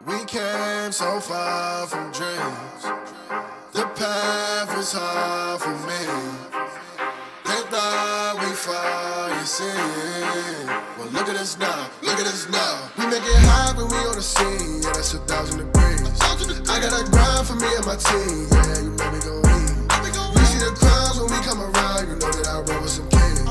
We came so far from dreams. The path was hard for me. They thought we fall, you see. Well, look at us now, look at us now. We make it hot when we on the scene. Yeah, that's 1,000 degrees. I got a grind for me and my team. Yeah, you know we gon' eat. You see the crowds when we come around. You know that I roll with some kings.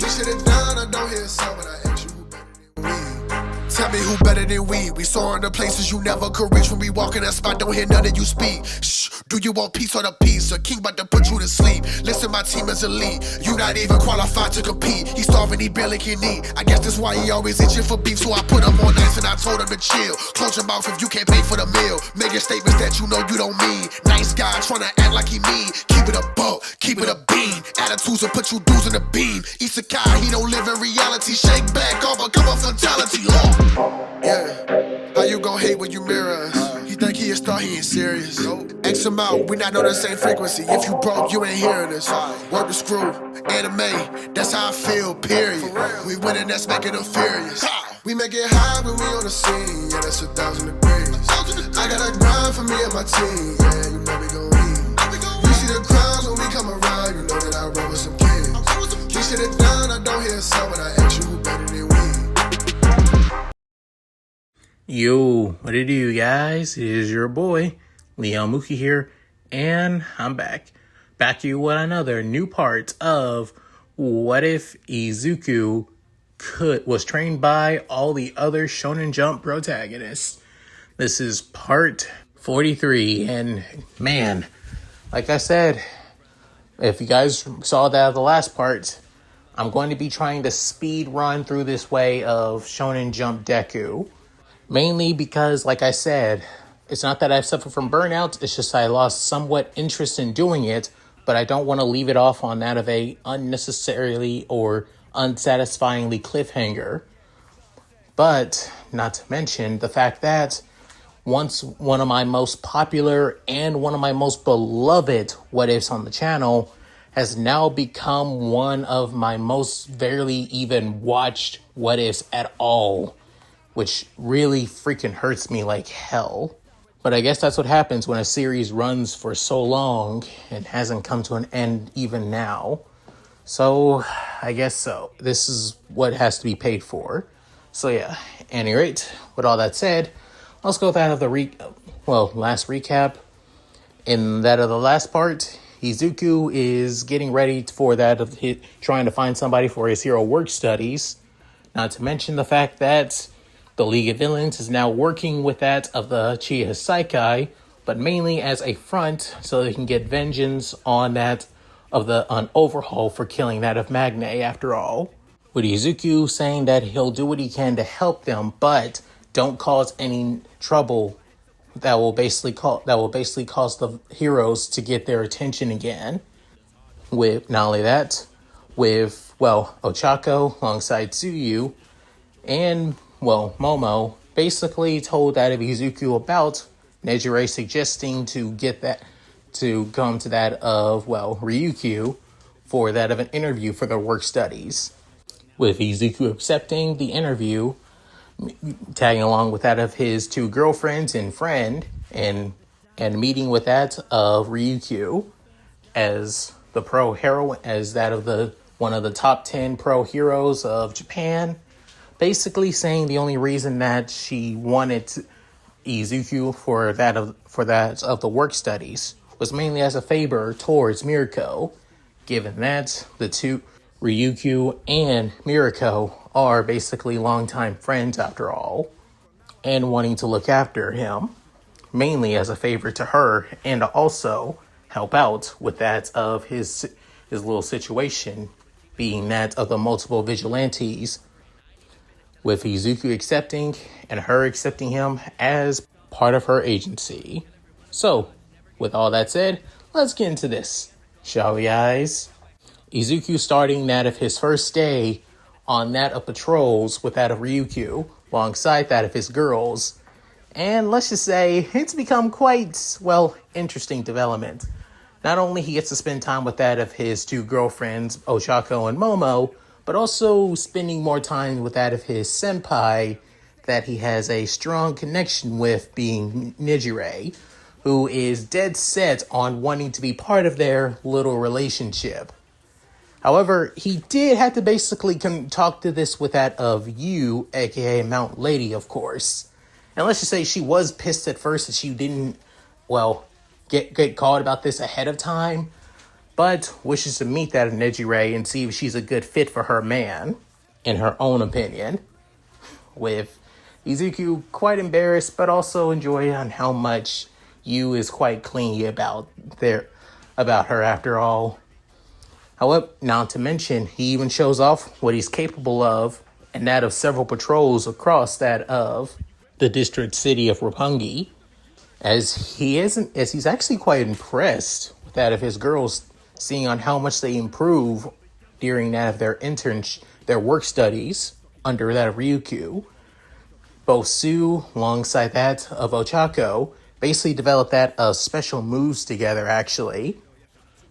We sit it down, I don't hear a sound, but I ask you who better than we. Tell me who better than we. We soaring to places you never could reach. When we walk in that spot, don't hear none of you speak. Shh, do you want peace or the peace? A king about to put you to sleep. Listen, my team is elite. You not even qualified to compete. He starving, he barely can eat. I guess that's why he always itching for beef. So I put him on ice and I told him to chill. Close your mouth if you can't pay for the meal. Making statements that you know you don't mean. Nice guy trying to act like he mean. Keep it a buck, keep it a bean. Attitudes will put you dudes in the beam. Izuku, he don't live in reality. Shake back, all become a fatality. Yeah, how you gon' hate when you mirror us? He think he a star, he ain't serious. X him out, we not on the same frequency. If you broke, you ain't hearing us. Work the screw, anime, that's how I feel, period. We winning, that's making them furious. We make it high when we on the scene, yeah, that's 1,000 degrees. I got a grind for me and my team, yeah, you know we gon' eat. You see the crowds when we come around, you know that I roll with some kings. We sit it down, I don't hear a sound, but I ask you who better than we. Yo, what it do, guys? It is your boy, Leon Mookie here, and I'm back. Back to you with another new part of What If Izuku was trained by all the other Shonen Jump protagonists. This is part 43, and man, like I said, if you guys saw that at the last part, I'm going to be trying to speed run through this way of Shonen Jump Deku. Mainly because, like I said, it's not that I've suffered from burnout, it's just I lost somewhat interest in doing it, but I don't want to leave it off on that of a unnecessarily or unsatisfyingly cliffhanger. But, not to mention the fact that once one of my most popular and one of my most beloved what ifs on the channel has now become one of my most barely even watched what ifs at all, which really freaking hurts me like hell. But I guess that's what happens when a series runs for so long and hasn't come to an end even now. So, I guess so. This is what has to be paid for. So yeah, at any rate, with all that said, let's go with that of the last recap. In that of the last part, Izuku is getting ready for that of trying to find somebody for his hero work studies. Not to mention the fact that the League of Villains is now working with that of the Chiya Saikai, but mainly as a front so they can get vengeance on that of on Overhaul for killing that of Magne after all. With Izuku saying that he'll do what he can to help them, but don't cause any trouble that will basically cause the heroes to get their attention again. With not only that, with Ochako alongside Tsuyu and Momo basically told that of Izuku about Nejire suggesting to come to that of, Ryukyu for that of an interview for their work studies. With Izuku accepting the interview, tagging along with that of his two girlfriends and friend, and meeting with that of Ryukyu as the pro hero, as that of one of the top 10 pro heroes of Japan. Basically saying the only reason that she wanted Izuku for that of the work studies was mainly as a favor towards Mirko, given that the two, Ryukyu and Mirko, are basically longtime friends after all, and wanting to look after him, mainly as a favor to her, and also help out with that of his little situation, being that of the multiple vigilantes, with Izuku accepting and her accepting him as part of her agency. So, with all that said, let's get into this, shall we, guys? Izuku starting that of his first day on that of patrols with that of Ryukyu, alongside that of his girls. And let's just say, it's become quite, interesting development. Not only he gets to spend time with that of his two girlfriends, Ochako and Momo, but also spending more time with that of his senpai, that he has a strong connection with being Nijire, who is dead set on wanting to be part of their little relationship. However, he did have to basically talk to this with that of Yu, aka Mount Lady, of course. And let's just say she was pissed at first that she didn't, get called about this ahead of time, but wishes to meet that Nejire and see if she's a good fit for her man, in her own opinion. With Izuku quite embarrassed, but also enjoying on how much Yu is quite clingy about her after all. However, not to mention, he even shows off what he's capable of, and that of several patrols across that of the district city of Roppongi, as he's actually quite impressed with that of his girls, seeing on how much they improve during that of their work studies under that of Ryukyu. Both Sue, alongside that of Ochako, basically developed that of special moves together, actually,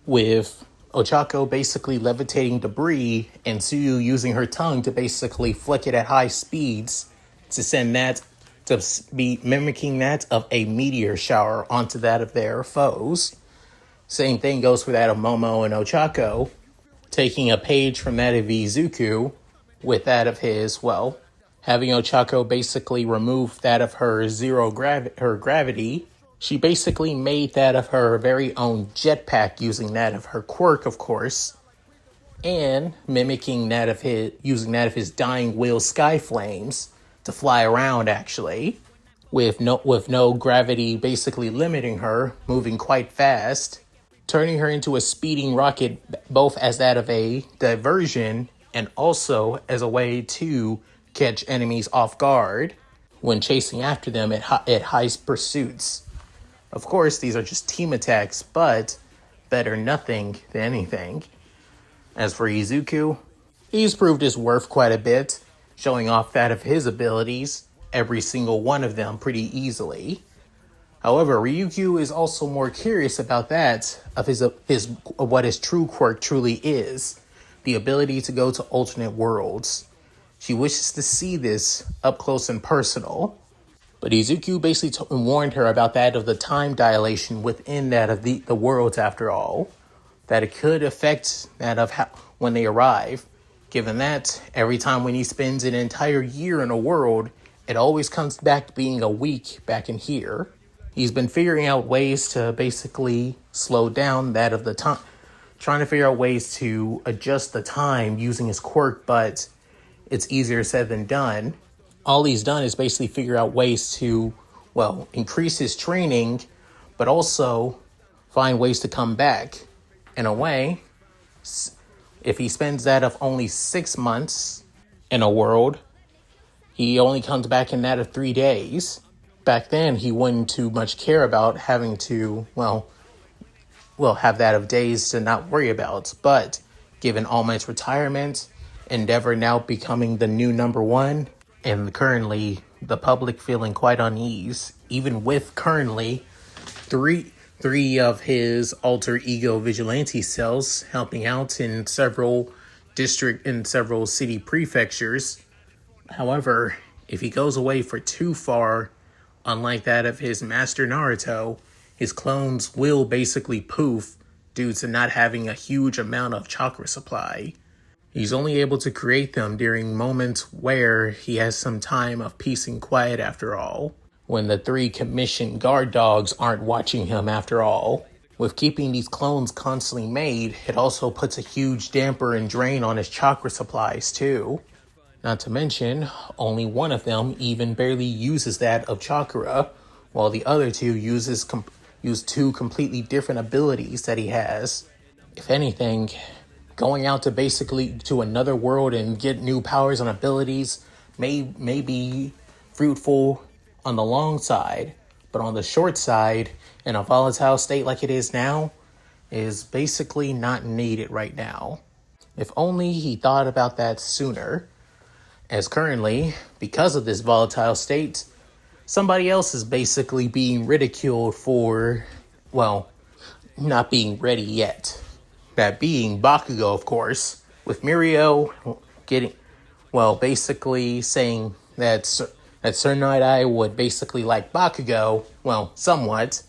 with Ochako basically levitating debris and Suyu using her tongue to basically flick it at high speeds to send that to be mimicking that of a meteor shower onto that of their foes. Same thing goes for that of Momo and Ochako, taking a page from that of Izuku with that of his, having Ochako basically remove that of her her gravity. She basically made that of her very own jetpack using that of her quirk, of course, and mimicking that of using that of his dying wheel sky flames to fly around, actually, with no gravity basically limiting her, moving quite fast, turning her into a speeding rocket, both as that of a diversion and also as a way to catch enemies off guard when chasing after them at high pursuits. Of course, these are just team attacks, but better nothing than anything. As for Izuku, he's proved his worth quite a bit, showing off that of his abilities, every single one of them pretty easily. However, Ryukyu is also more curious about that of his what his true quirk truly is, the ability to go to alternate worlds. She wishes to see this up close and personal. But Izuku basically warned her about that of the time dilation within that of the worlds, after all, that it could affect that of when they arrive, given that every time when he spends an entire year in a world, it always comes back to being a week back in here. He's been figuring out ways to basically slow down that of the time, trying to figure out ways to adjust the time using his quirk, but it's easier said than done. All he's done is basically figure out ways to, increase his training, but also find ways to come back. In a way, if he spends that of only 6 months in a world, he only comes back in that of 3 days. Back then, he wouldn't too much care about having to, have that of days to not worry about. But given All Might's retirement, Endeavor now becoming the new number one, and currently the public feeling quite unease, even with currently three of his alter ego vigilante cells helping out in several city prefectures. However, if he goes away for too far, unlike that of his master Naruto, his clones will basically poof due to not having a huge amount of chakra supply. He's only able to create them during moments where he has some time of peace and quiet, after all, when the 3 commissioned guard dogs aren't watching him, after all. With keeping these clones constantly made, it also puts a huge damper and drain on his chakra supplies too. Not to mention, only one of them even barely uses that of chakra, while the other 2 use 2 completely different abilities that he has. If anything, going out to another world and get new powers and abilities may be fruitful on the long side, but on the short side, in a volatile state like it is now, is basically not needed right now. If only he thought about that sooner, as currently, because of this volatile state, somebody else is basically being ridiculed for, not being ready yet. That being Bakugo, of course, with Mirio basically saying that that Sir Night-Eye would basically like Bakugo, well, somewhat.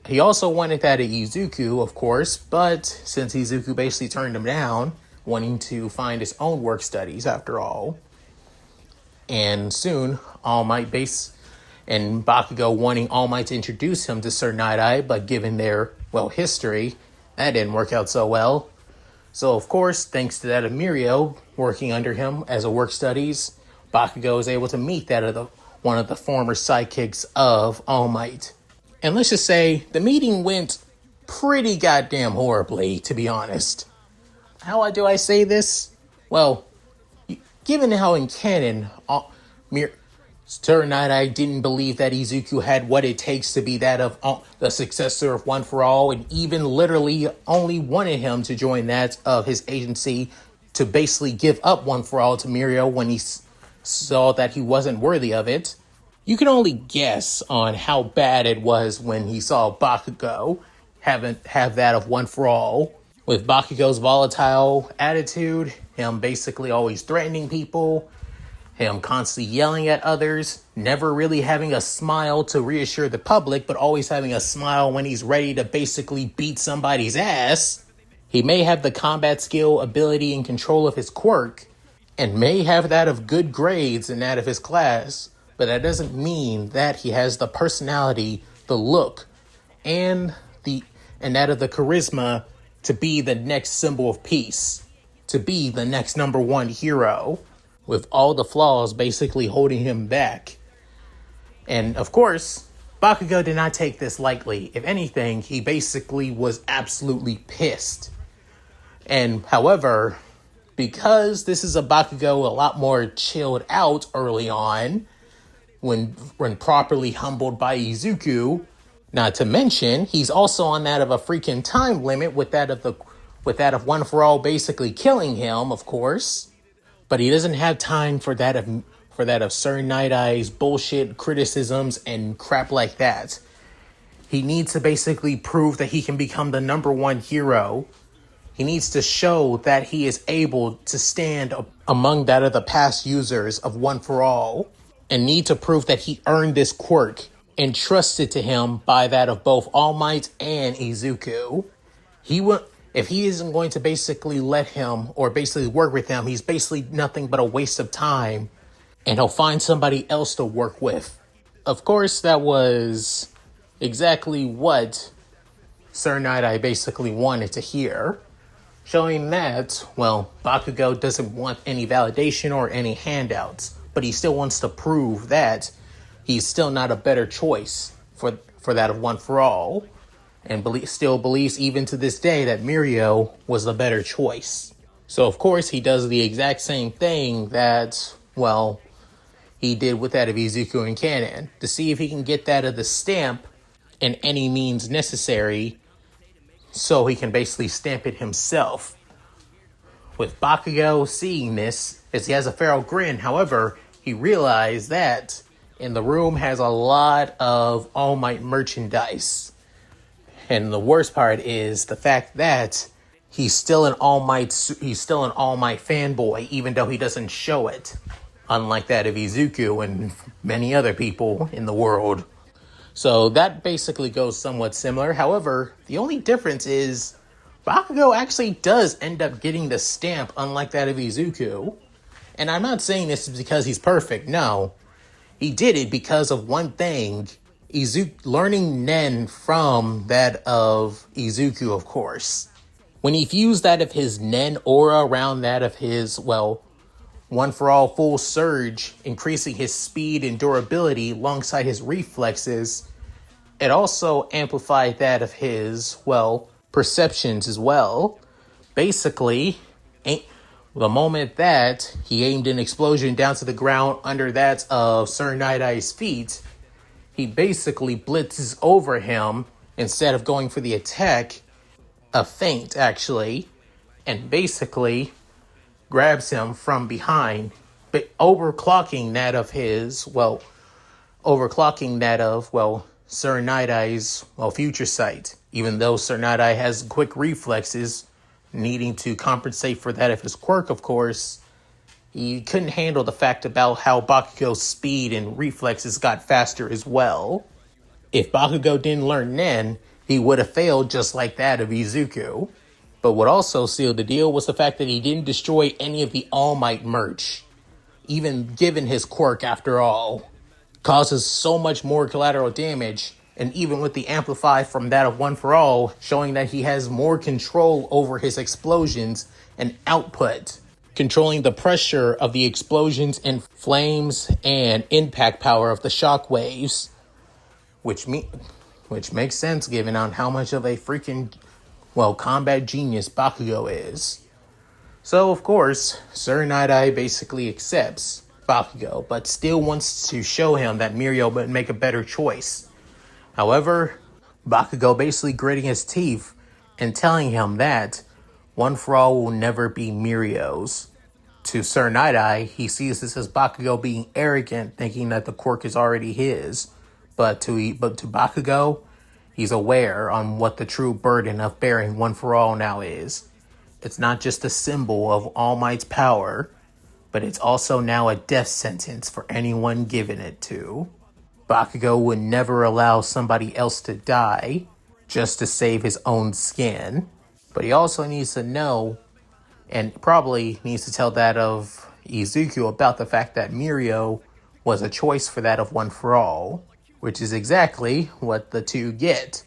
He also wanted that of Izuku, of course, but since Izuku basically turned him down, wanting to find his own work studies after all. And soon, All Might and Bakugo wanting All Might to introduce him to Sir Night-Eye, but given their, well, history, that didn't work out so well. So, of course, thanks to that of Mirio working under him as a work studies, Bakugo is able to meet that of one of the former sidekicks of All Might. And let's just say, the meeting went pretty goddamn horribly, to be honest. How do I say this? Well, given how in canon, Sir Night-Eye didn't believe that Izuku had what it takes to be that of the successor of One For All, and even literally only wanted him to join that of his agency to basically give up One For All to Mirio when he saw that he wasn't worthy of it. You can only guess on how bad it was when he saw Bakugo have that of One For All. With Bakugo's volatile attitude, him basically always threatening people, him constantly yelling at others, never really having a smile to reassure the public, but always having a smile when he's ready to basically beat somebody's ass. He may have the combat skill, ability, and control of his quirk, and may have that of good grades and that of his class, but that doesn't mean that he has the personality, the look, and that of the charisma to be the next symbol of peace, to be the next number one hero, with all the flaws basically holding him back. And of course, Bakugo did not take this lightly. If anything, he basically was absolutely pissed. And however, because this is a Bakugo a lot more chilled out early on, when properly humbled by Izuku, not to mention, he's also on that of a freaking time limit with that of One For All basically killing him, of course. But he doesn't have time for that of Sir Night-Eye's bullshit criticisms and crap like that. He needs to basically prove that he can become the number one hero. He needs to show that he is able to stand among that of the past users of One For All, and need to prove that he earned this quirk entrusted to him by that of both All Might and Izuku. If he isn't going to basically let him or basically work with him, he's basically nothing but a waste of time, and he'll find somebody else to work with. Of course, that was exactly what Sir Night-Eye basically wanted to hear, showing that, well, Bakugo doesn't want any validation or any handouts, but he still wants to prove that he's still not a better choice for that of One For All, and still believes even to this day that Mirio was the better choice. So of course he does the exact same thing that, well, he did with that of Izuku and canon, to see if he can get that of the stamp in any means necessary, so he can basically stamp it himself. With Bakugo seeing this, as he has a feral grin, however, he realized that in the room has a lot of All Might merchandise. And the worst part is the fact that he's still an All Might fanboy, even though he doesn't show it, unlike that of Izuku and many other people in the world. So that basically goes somewhat similar. However, the only difference is Bakugo actually does end up getting the stamp, unlike that of Izuku. And I'm not saying this is because he's perfect, no. He did it because of one thing, learning Nen from that of Izuku, of course. When he fused that of his Nen aura around that of his, well, One For All full surge, increasing his speed and durability alongside his reflexes, it also amplified that of his, well, perceptions as well. Basically, the moment that he aimed an explosion down to the ground under that of Sir Night-Eye's feet, he basically blitzes over him instead of going for the attack, a feint actually, and basically grabs him from behind, but overclocking that of, Sir Night-Eye's, future sight. Even though Sir Night-Eye has quick reflexes, needing to compensate for that of his quirk, of course, he couldn't handle the fact about how Bakugo's speed and reflexes got faster as well. If Bakugo didn't learn Nen, he would have failed just like that of Izuku. But what also sealed the deal was the fact that he didn't destroy any of the All Might merch, even given his quirk after all. Causes so much more collateral damage, and even with the amplify from that of One For All, showing that he has more control over his explosions and output, controlling the pressure of the explosions and flames and impact power of the shockwaves, which makes sense given on how much of a freaking, combat genius Bakugo is. So, of course, Sir Night-Eye basically accepts Bakugo, but still wants to show him that Mirio would make a better choice. However, Bakugo basically gritting his teeth and telling him that One For All will never be Mirio's. To Sir Night-Eye, he sees this as Bakugo being arrogant, thinking that the quirk is already his. But to Bakugo, he's aware on what the true burden of bearing One For All now is. It's not just a symbol of All Might's power, but it's also now a death sentence for anyone given it to. Bakugo would never allow somebody else to die just to save his own skin. But he also needs to know, and probably needs to tell that of Izuku about the fact that Mirio was a choice for that of One For All, which is exactly what the two get.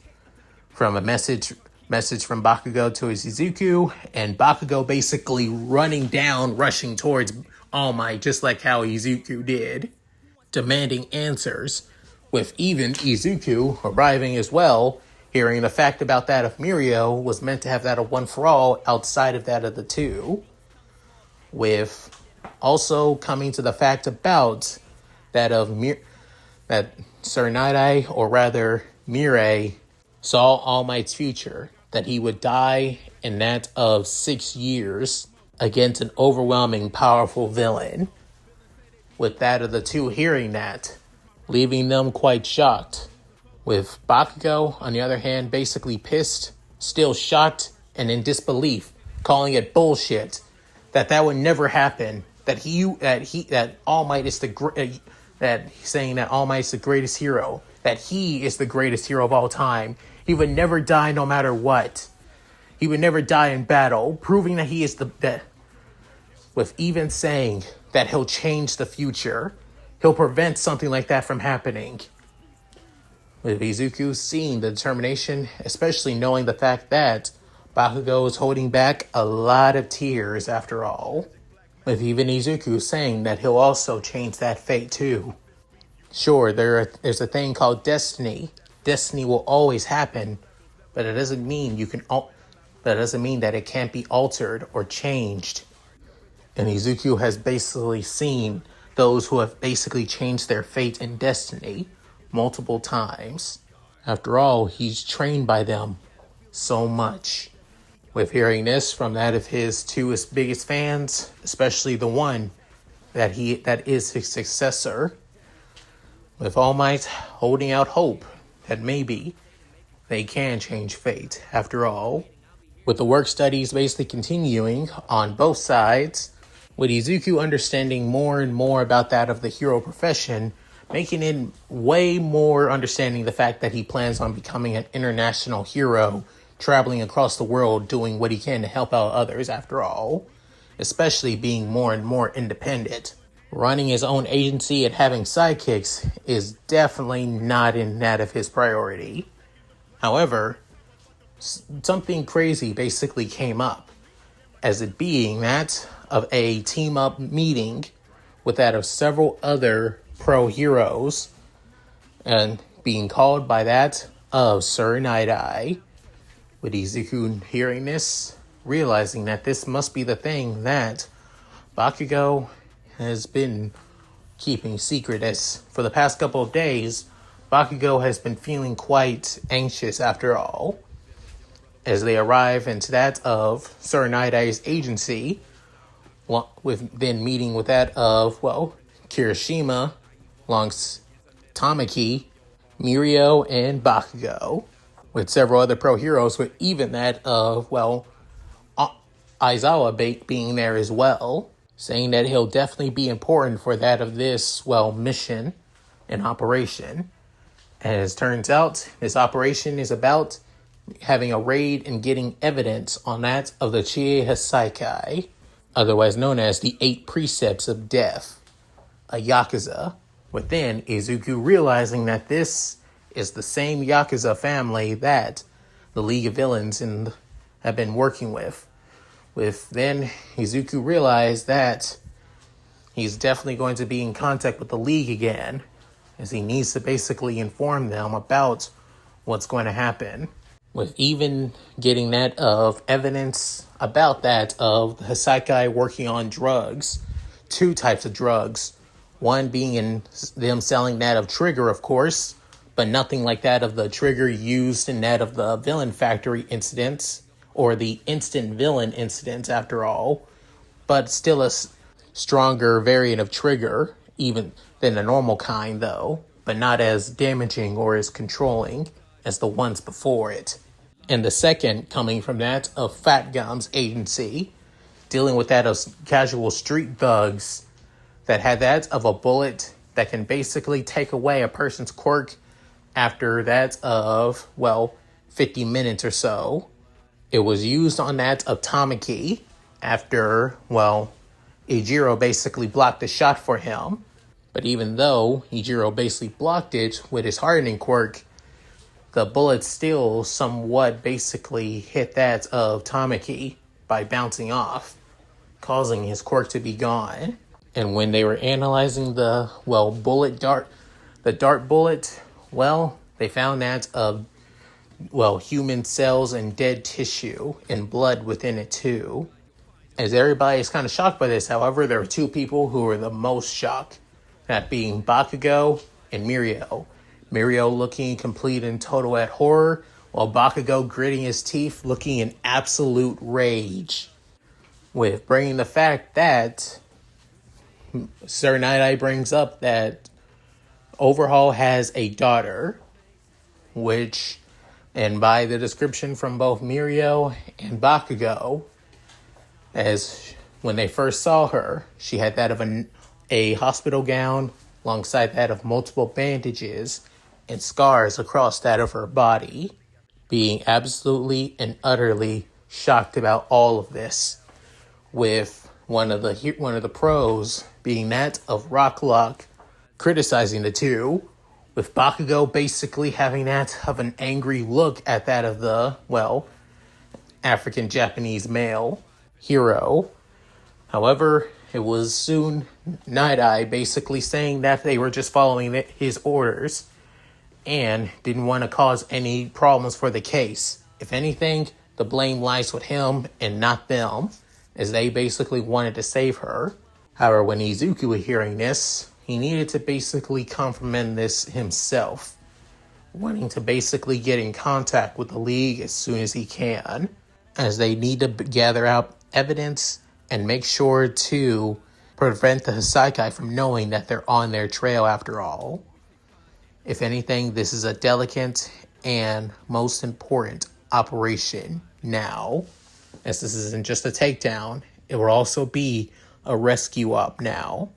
From a message from Bakugo to Izuku, and Bakugo basically rushing towards All Might, just like how Izuku did, demanding answers, with even Izuku arriving as well, hearing the fact about that of Mirio was meant to have that of One For All outside of that of the two, with also coming to the fact about that of that Sir Night-Eye, or rather Mirai, saw All Might's future, that he would die in that of 6 years against an overwhelming powerful villain. With that of the two hearing that, leaving them quite shocked. With Bakugo, on the other hand, basically pissed, still shocked, and in disbelief, calling it bullshit, that would never happen, that All Might is saying that All Might is the greatest hero, that he is the greatest hero of all time. He would never die no matter what. He would never die in battle, proving that he is with even saying that he'll change the future. He'll prevent something like that from happening. With Izuku seeing the determination, especially knowing the fact that Bakugo is holding back a lot of tears after all. With even Izuku saying that he'll also change that fate too. Sure, there's a thing called destiny. Destiny will always happen, but it doesn't mean that it can't be altered or changed. And Izuku has basically seen those who have basically changed their fate and destiny multiple times. After all, he's trained by them so much. With hearing this from that of his two biggest fans, especially the one that is his successor, with All Might holding out hope that maybe they can change fate after all. With the work studies basically continuing on both sides, with Izuku understanding more and more about that of the hero profession, making it way more understanding the fact that he plans on becoming an international hero, traveling across the world, doing what he can to help out others after all, especially being more and more independent. Running his own agency and having sidekicks is definitely not in that of his priority. However, something crazy basically came up, as it being that of a team-up meeting with that of several other pro-heroes, and being called by that of Sir Night-Eye. With Izuku hearing this, realizing that this must be the thing that Bakugo has been keeping secret, as for the past couple of days, Bakugo has been feeling quite anxious after all. As they arrive into that of Sir Night-Eye's agency, with then meeting with that of, Kirishima, Tamaki, Mirio, and Bakugo, with several other pro-heroes, with even that of, Aizawa being there as well. saying that he'll definitely be important for that of this, mission and operation. As turns out, this operation is about having a raid and getting evidence on that of the Chie Hasaikai, otherwise known as the 8 Precepts of Death, a Yakuza, within Izuku realizing that this is the same Yakuza family that the League of Villains have been working with. Then Izuku realized that he's definitely going to be in contact with the League again, as he needs to basically inform them about what's going to happen. With even getting that of evidence about that of the Hasaikai working on drugs, 2 types of drugs. One being in them selling that of Trigger, of course, but nothing like that of the Trigger used in that of the Villain Factory incidents, or the Instant Villain incidents after all, but still a stronger variant of Trigger, even than the normal kind though, but not as damaging or as controlling as the ones before it. And the second coming from that of Fat Gum's agency, dealing with that of casual street thugs that had that of a bullet that can basically take away a person's quirk after that of, 50 minutes or so. It was used on that of Tamaki after, Ijiro basically blocked a shot for him. But even though Ijiro basically blocked it with his hardening quirk, the bullet still somewhat basically hit that of Tamaki by bouncing off, causing his quirk to be gone. And when they were analyzing the, the dart bullet, they found that of, human cells and dead tissue and blood within it too. As everybody is kind of shocked by this, however, there are 2 people who were the most shocked, that being Bakugo and Mirio. Mirio looking complete and total at horror, while Bakugo gritting his teeth looking in absolute rage. With bringing the fact that Sir Night-Eye brings up that Overhaul has a daughter, which, and by the description from both Mirio and Bakugo, as when they first saw her, she had that of a hospital gown alongside that of multiple bandages and scars across that of her body, being absolutely and utterly shocked about all of this, with one of the pros being that of Rocklock criticizing the 2, with Bakugo basically having that of an angry look at that of the, African-Japanese male hero. However, it was soon Night-Eye basically saying that they were just following his orders and didn't want to cause any problems for the case. If anything, the blame lies with him and not them, as they basically wanted to save her. However, when Izuku was hearing this, he needed to basically confirm this himself, wanting to basically get in contact with the League as soon as he can, as they need to gather out evidence and make sure to prevent the Hasaikai from knowing that they're on their trail after all. If anything, this is a delicate and most important operation now, as this isn't just a takedown, it will also be a rescue op now.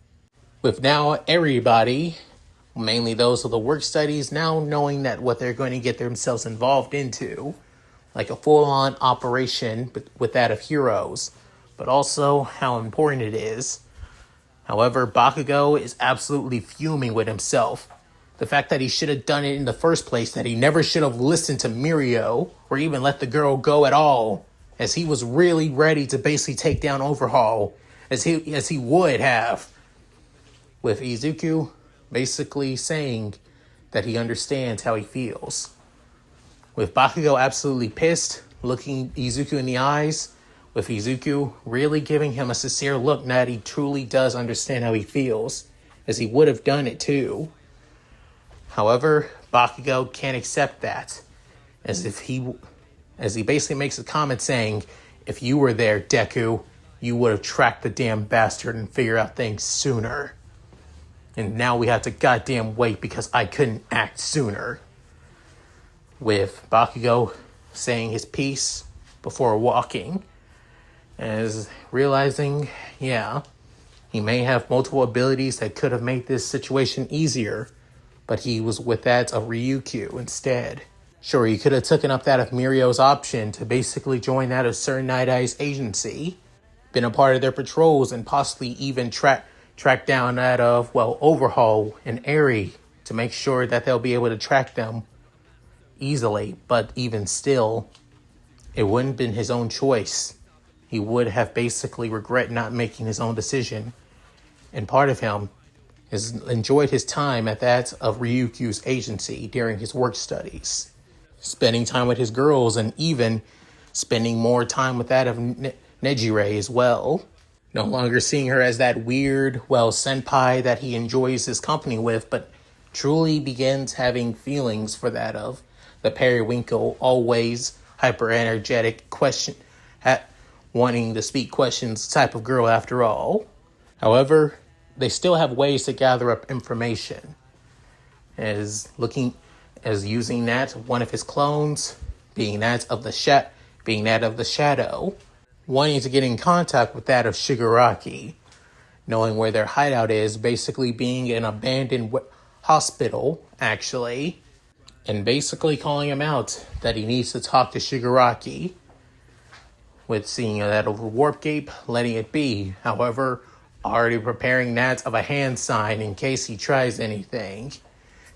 With now everybody, mainly those of the work studies, now knowing that what they're going to get themselves involved into, like a full-on operation with that of heroes, but also how important it is. However, Bakugo is absolutely fuming with himself. The fact that he should have done it in the first place, that he never should have listened to Mirio or even let the girl go at all, as he was really ready to basically take down Overhaul, as he would have. With Izuku basically saying that he understands how he feels. With Bakugo absolutely pissed, looking Izuku in the eyes, with Izuku really giving him a sincere look that he truly does understand how he feels, as he would have done it too. However, Bakugo can't accept that, as he basically makes a comment saying, if you were there, Deku, you would have tracked the damn bastard and figured out things sooner. And now we have to goddamn wait because I couldn't act sooner. With Bakugo saying his piece before walking, as realizing, He may have multiple abilities that could have made this situation easier, but he was with that of Ryukyu instead. Sure, he could have taken up that of Mirio's option to basically join that of Sir Night Eye's agency, been a part of their patrols, and possibly even track down that of, Overhaul and Eri to make sure that they'll be able to track them easily. But even still, it wouldn't have been his own choice. He would have basically regret not making his own decision. And part of him has enjoyed his time at that of Ryukyu's agency during his work studies, spending time with his girls and even spending more time with that of Nejire as well. No longer seeing her as that weird, senpai that he enjoys his company with, but truly begins having feelings for that of the periwinkle, always hyper-energetic, wanting to speak questions type of girl after all. However, they still have ways to gather up information, as using that one of his clones, being that of the shadow, wanting to get in contact with that of Shigaraki, knowing where their hideout is, basically being an abandoned hospital, actually, and basically calling him out that he needs to talk to Shigaraki, with seeing that over Warp Gate, letting it be. However, already preparing that of a hand sign in case he tries anything,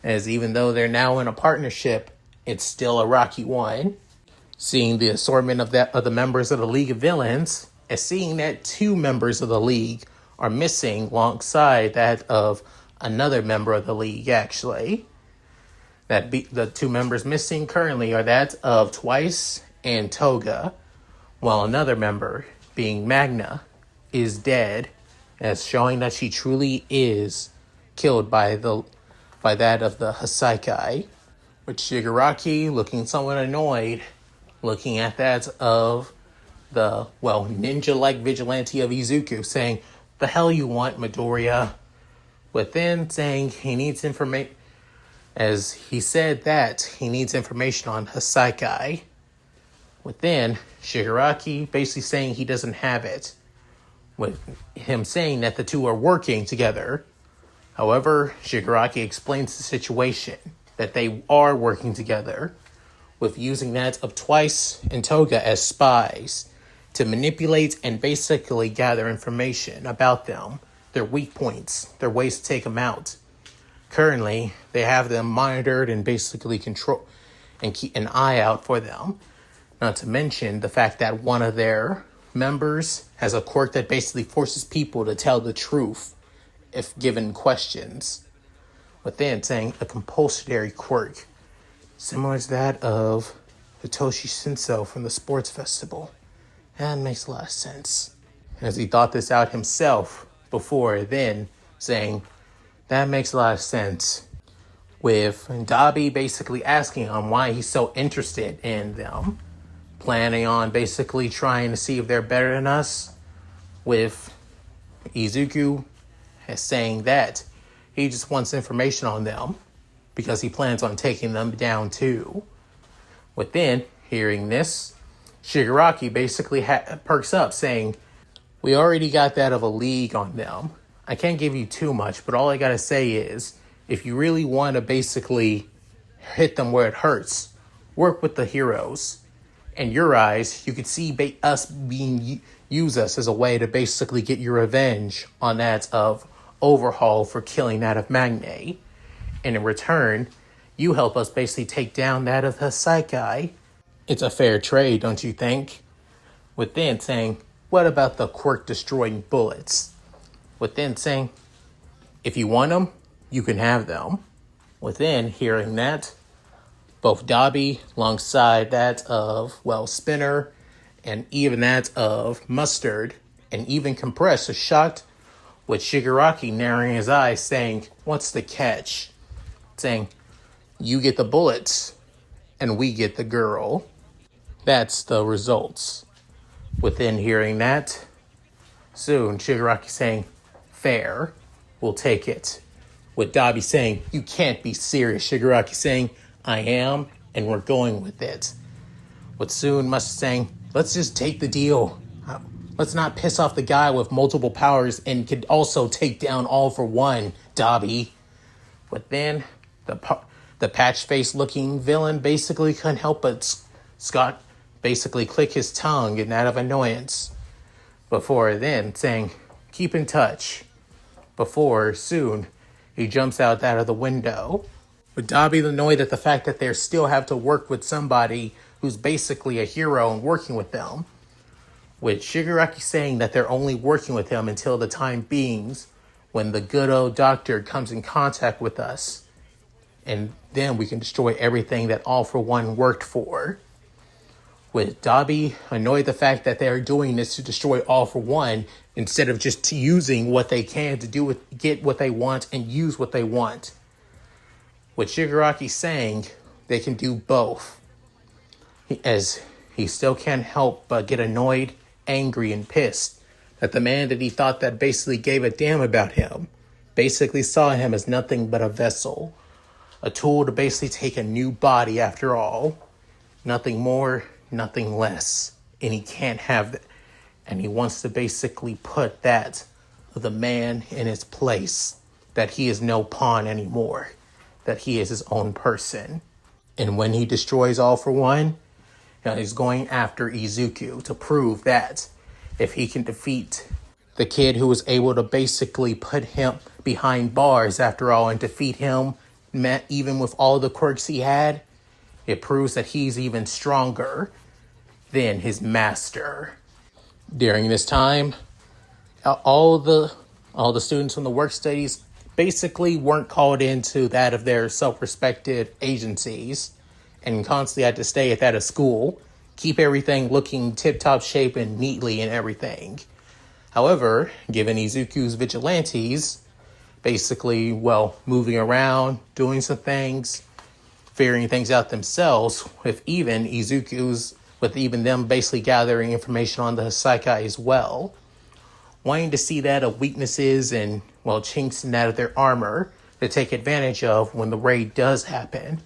as even though they're now in a partnership, it's still a rocky one. Seeing the assortment of the members of the League of Villains, and seeing that 2 members of the League are missing alongside that of another member of the League, actually. The 2 members missing currently are that of Twice and Toga, while another member, being Magna, is dead, as showing that she truly is killed by that of the Hasaikai, with Shigaraki looking somewhat annoyed, looking at that of the, ninja-like vigilante of Izuku, saying, "The hell you want, Midoriya?" Within saying he needs information, as he said that he needs information on Hasaikai. Within, Shigaraki basically saying he doesn't have it, with him saying that the 2 are working together. However, Shigaraki explains the situation, that they are working together, with using that of Twice and Toga as spies to manipulate and basically gather information about them, their weak points, their ways to take them out. Currently, they have them monitored and basically control and keep an eye out for them. Not to mention the fact that one of their members has a quirk that basically forces people to tell the truth if given questions. Within saying a compulsory quirk, similar to that of Hitoshi Shinso from the sports festival. That makes a lot of sense. As he thought this out himself before then, saying, that makes a lot of sense. With Dabi basically asking him why he's so interested in them, planning on basically trying to see if they're better than us, with Izuku saying that he just wants information on them because he plans on taking them down too. Within hearing this, Shigaraki basically perks up, saying, "We already got that of a league on them. I can't give you too much, but all I gotta say is, if you really want to basically hit them where it hurts, work with the heroes. In your eyes, you could see us use us as a way to basically get your revenge on that of Overhaul for killing that of Magne. And in return, you help us basically take down that of Hasaikai. It's a fair trade, don't you think?" Within saying, "What about the quirk destroying bullets?" Within saying, "If you want them, you can have them." Within hearing that, both Dabi, alongside that of, Spinner, and even that of Mustard, and even Compress, are shocked, with Shigaraki narrowing his eyes, saying, "What's the catch?" Saying, "You get the bullets, and we get the girl." That's the results. Within hearing that, soon Shigaraki saying, "Fair, we'll take it." With Dabi saying, "You can't be serious." Shigaraki saying, "I am, and we're going with it." With soon Mustard saying, "Let's just take the deal. Let's not piss off the guy with multiple powers and could also take down All for One, Dobby. But then the patch-faced looking villain basically couldn't help but Scott basically click his tongue in that of annoyance. Before then saying, keep in touch. Before, soon, he jumps out that of the window. With Dobby annoyed at the fact that they still have to work with somebody who's basically a hero and working with them. With Shigaraki saying that they're only working with him until the time beings when the good old doctor comes in contact with us. And then we can destroy everything that All for One worked for. With Dobby annoyed the fact that they are doing this to destroy All for One instead of just using what they can to get what they want and use what they want. With Shigaraki saying they can do both. As he still can't help but get annoyed, angry, and pissed that the man that he thought that basically gave a damn about him basically saw him as nothing but a vessel. A tool to basically take a new body after all. Nothing more, nothing less. And he can't have that. And he wants to basically put that of the man in his place. That he is no pawn anymore. That he is his own person. And when he destroys All for One, he's going after Izuku to prove that if he can defeat the kid who was able to basically put him behind bars after all and defeat him, even with all the quirks he had, it proves that he's even stronger than his master. During this time, all the students from the work studies basically weren't called into that of their self-respected agencies and constantly had to stay at that of school, keep everything looking tip-top shape and neatly and everything. However, given Izuku's vigilantes, basically, moving around, doing some things, figuring things out themselves, with even them basically gathering information on the Hisaikai as well, wanting to see that of weaknesses and, chinks in that of their armor to take advantage of when the raid does happen.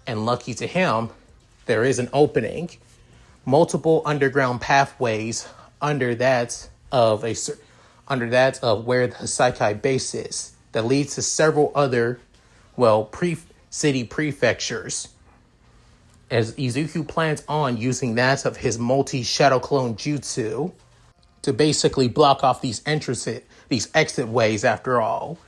And lucky to him, there is an opening, multiple underground pathways under that of where the Hisaikai base is, that leads to several other, city prefectures. As Izuku plans on using that of his multi-shadow clone jutsu to basically block off these exit ways after all,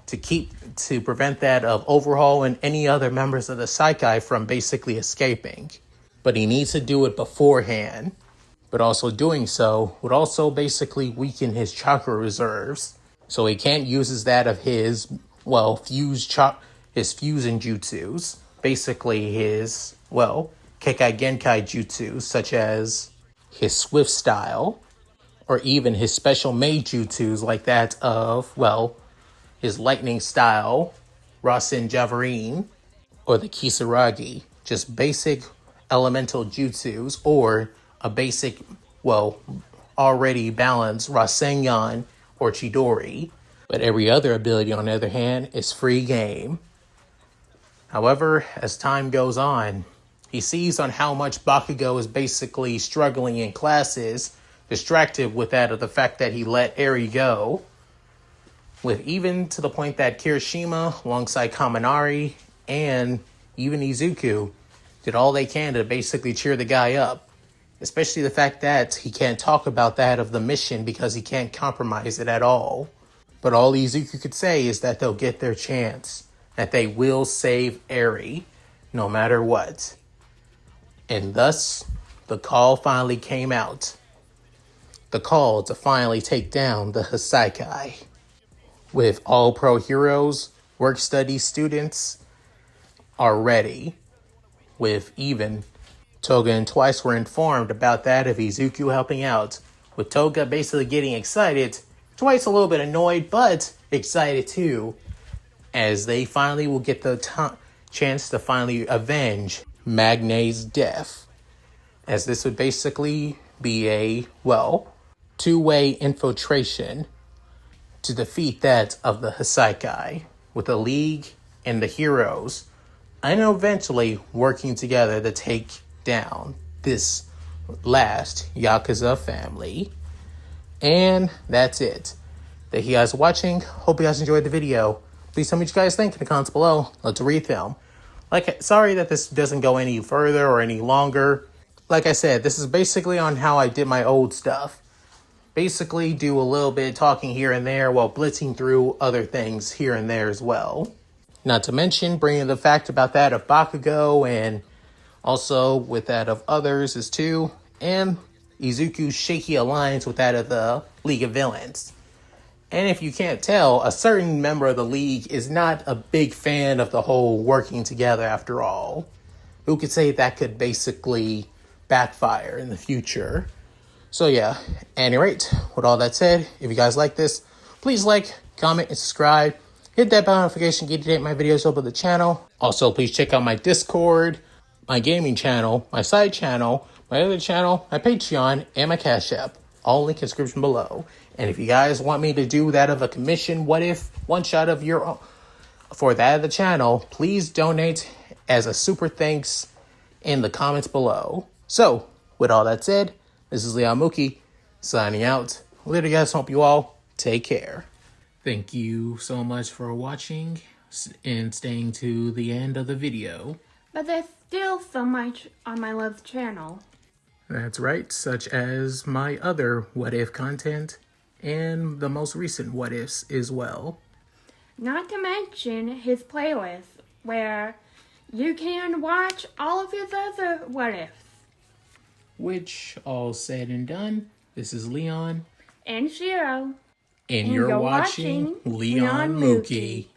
to prevent that of Overhaul and any other members of the Saikai from basically escaping. But he needs to do it beforehand. But also doing so would also basically weaken his chakra reserves. So he can't use that of his, his fusion jutsus. Basically his, Kekai Genkai jutsus, such as his swift style, or even his special made jutsus like that of, his lightning style, Rasen Javarin, or the Kisaragi. Just basic elemental jutsus, or a basic, already balanced Rasengan or Chidori. But every other ability, on the other hand, is free game. However, as time goes on, he sees on how much Bakugo is basically struggling in classes, distracted with that of the fact that he let Eri go, with even to the point that Kirishima, alongside Kaminari, and even Izuku, did all they can to basically cheer the guy up. Especially the fact that he can't talk about that of the mission because he can't compromise it at all. But all Izuku could say is that they'll get their chance, that they will save Eri, no matter what. And thus, the call finally came out. The call to finally take down the Hisaikai. With all pro heroes, work study students are ready. With even Toga and Twice were informed about that of Izuku helping out. With Toga basically getting excited, Twice a little bit annoyed, but excited too, as they finally will get the chance to finally avenge Magne's death. As this would basically be a, two-way infiltration to defeat that of the Hisaikai, with the League and the heroes, and eventually working together to take down this last Yakuza family. And that's it. Thank you guys for watching. Hope you guys enjoyed the video. Please tell me what you guys think in the comments below. Let's read them. Sorry that this doesn't go any further or any longer. Like I said, this is basically on how I did my old stuff. Basically do a little bit of talking here and there while blitzing through other things here and there as well. Not to mention bringing the fact about that of Bakugo and also with that of others as too. And Izuku's shaky alliance with that of the League of Villains. And if you can't tell, a certain member of the League is not a big fan of the whole working together after all. Who could say that could basically backfire in the future? So yeah, at any rate, with all that said, if you guys like this, please like, comment, and subscribe. Hit that bell notification to get my videos over the channel. Also, please check out my Discord, my gaming channel, my side channel, my other channel, my Patreon, and my Cash App. All link in the description below. And if you guys want me to do that of a commission, what if one shot of your own for that of the channel, please donate as a super thanks in the comments below. So, with all that said, this is Leon Mookie signing out. Later, guys. Hope you all take care. Thank you so much for watching and staying to the end of the video. But there's still so much on my love channel. That's right, such as my other What If content and the most recent What Ifs as well. Not to mention his playlist, where you can watch all of his other What Ifs. Which, all said and done, this is Leon. And Shiro. And you're watching Leon Mookie.